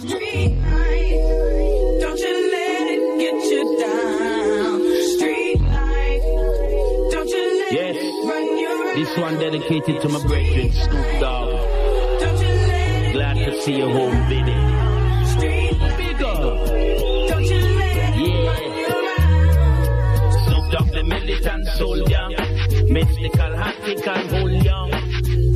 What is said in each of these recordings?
Street life, don't you let it get you down. Street life, don't you let it run you around. This one dedicated to my brethren, Snoop Dogg. Don't you let it Glad to see you home, baby. Street Big up. don't you let it run you around. Snoop Dogg, the militant soldier. Mystical, tactical, whole young.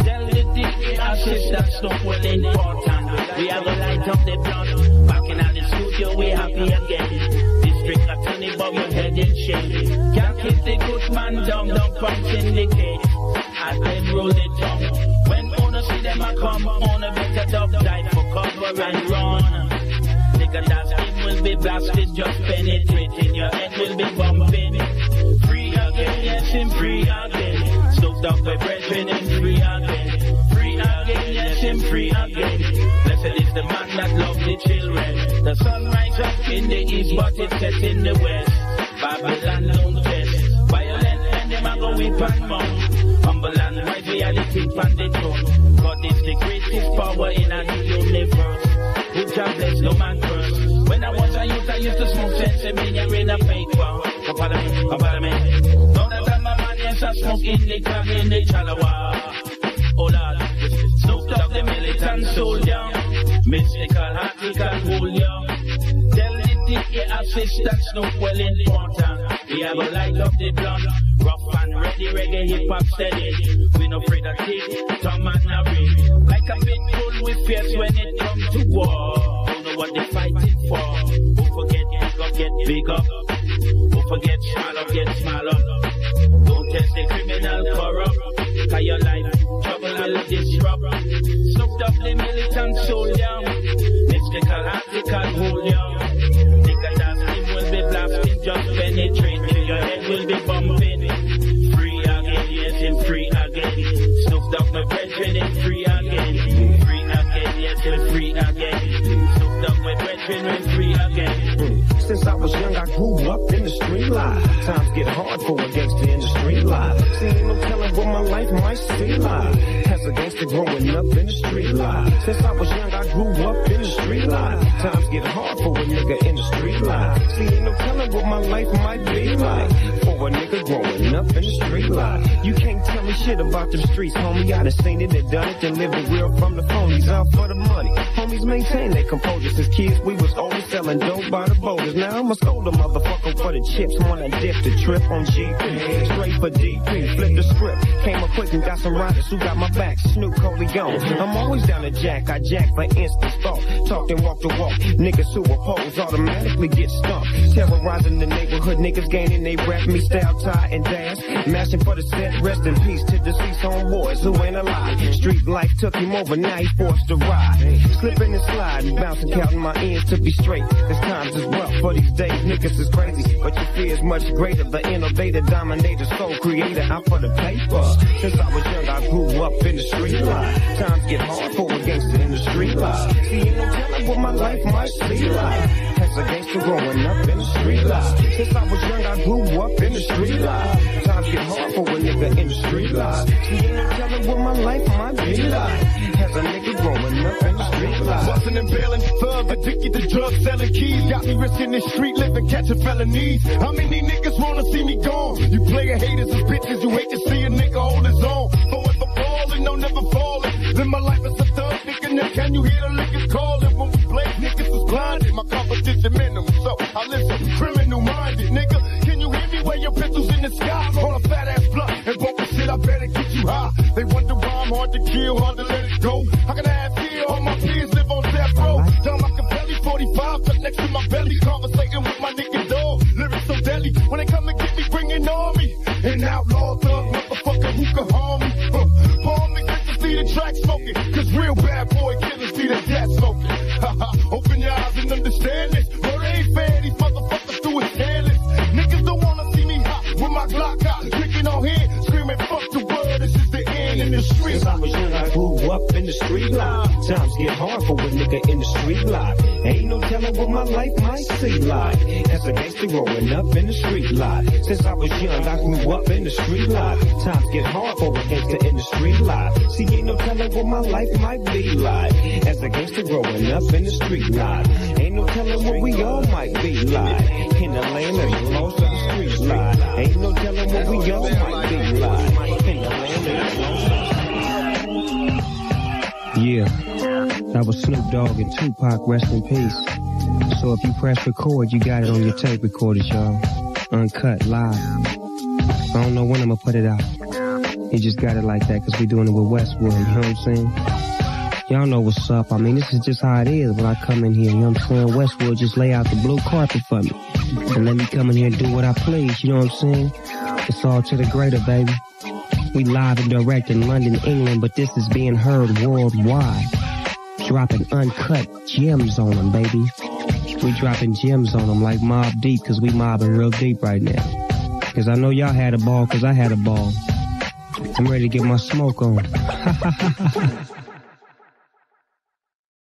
Tell the DA assistant Snoop well important. We have a light up the blood. Back in the studio, we happy again. District attorney, bow your head in shame. Can't keep the good man down, don't punch in the cage. As them roll the tongue. When owner see them a come, owner better dub dive for cover and run. Nigga, that skin will be blasted, just penetrating. Your head will be bumping. Free again, yes, him free again. Snoop Dogg, my brethren, and free again. Free again, yes, him free again. Blessed is the man that loves the children. The sun rises up in the east, but it sets in the west. Babylon don't test. Violent and them a go whip and mount. Humble and wise, we are the king on the throne. God is the greatest power in the universe. Good job, bless no man curse. When I was a youth, I used to smoke sense and me and read a paper. Come follow me, come follow me. Now that I'm a man, yes, I smoke in the club in the Chalawa. Oh Lord, Snoop Dogg, the militant soldier. Mystical, tactical, whole young. Tell the DA assistant Snoop well important. We have a light up the blood. Rough and ready, reggae, hip hop steady. We no afraid of kick, Tom and Harry. Like a big bull, we fierce when it comes to war. Don't know what they fighting for. Don't forget, big up, get big up. Don't forget, small up, get small up. Don't test the criminal corrupt. Cause your life, trouble will disrupt. Snoop Dogg, the militant soldier. Mystical, tactical, whole young. Nigga, that skin will be blasting, just penetrating. Your head will be bumping. Free again, yes, him free again. Snoop Dogg, my brethren, him free again. Free again, yes, him free again. Snoop Dogg, my brethren, him free again. Since I was young, I grew up in the street life. Times get hard for a gangster in the street life. See, ain't no telling what my life might see like. As a gangster growing up in the street life. Since I was young, I grew up in the street life. Times get hard for a nigga in the street life. See, ain't no telling what my life might be like. For a nigga growing up in the street life. You can't tell me shit about them streets, homie. I done seen it and done it and lived the real from the phonies. Out for the money. Homies maintain their composure. Since kids, we was always selling dope by the boulders. Now I'ma scold a motherfucker for the chips. Wanna dip the trip on GP. Straight for DP. Flip the script. Came up quick and got some riders who got my back. Snoop Corleone. I'm always down to jack. I jack for instant thought. Talk and walk the walk. Niggas who oppose automatically get stumped. Terrorizing the neighborhood. Niggas gaining they rap me style, tie and dance. Mashing for the set. Rest in peace to deceased homeboys who ain't alive. Street life took him over. Now he forced to ride. Slipping and sliding. Bouncing, counting my ends to be straight. Cause times is rough for these days. Niggas is crazy. But your fear is much greater. The innovator, dominator, soul creator. Out for the paper. Since I was young, I grew up in the street life. Times get hard for a gangster in the street life. See, ain't no telling what my life might be like. As a gangster growing up in the street life. Since I was young, I grew up in the street life. Times get hard for a nigga in the street life. See, ain't no telling what my life might be like. As a nigga growing up in the street life. Bustin' and bailing, thug addicted to drugs, selling keys. Got me risking this street living, catching felonies. How many niggas wanna see me gone? You player haters as bitches, you hate to see a nigga hold his own. Forever ballin', no never fallin'. Live my life as a thug nigga, now can you hear the liquors calling? When we play, niggas is blinded, my competition minimum. So I listen, criminal minded, nigga. Can you hear me where your pistols in the sky? On a fat ass blunt and broke the shit, I better get you high. They wonder why I'm hard to kill, hard to let it go. How can I have fear? All my peers live on death row. Down my belly, 45, tucked next to my belly, conversating with my nigga dog. Lyrics so deadly, when they come to get me, bring an army. An outlaw thug, motherfucker who can harm me. Palm niggas to see the track smoking, cause real bad boy killers see the death smoking. Open your eyes and understand this. Bro, they ain't fair, these motherfuckers do it careless. Niggas don't wanna see me hot with my Glock out, drinking on here, screaming fuck the world, this is the end in the street. Since I was young, I grew up in the street life. Times get hard for a nigga in the street life. Ain't no telling what my life might see like. As a gangster growing up in the street life. Since I was young, I grew up in the street life. Times get hard for a gangster in the street life. See, ain't no telling what my life might be like. As a gangster growing up in the street life. Ain't no telling what we all might be like. In the land of the lost of the street life. Ain't no telling what we all might be like. In the land of the lost of the street life. Yeah, that was Snoop Dogg and 2Pac, rest in peace. So if you press record, you got it on your tape recorders, y'all. Uncut, live. I don't know when I'm gonna put it out. You just got it like that because we doing it with Westwood, you know what I'm saying? Y'all know what's up. I mean, this is just how it is when I come in here, you know what I'm saying? Westwood just lay out the blue carpet for me. And let me come in here and do what I please, you know what I'm saying? It's all to the greater, baby. We live and direct in London, England, but this is being heard worldwide. Dropping uncut gems on them, baby. We dropping gems on them like Mob Deep, cause we mobbing real deep right now. Cause I know y'all had a ball, cause I had a ball. I'm ready to get my smoke on.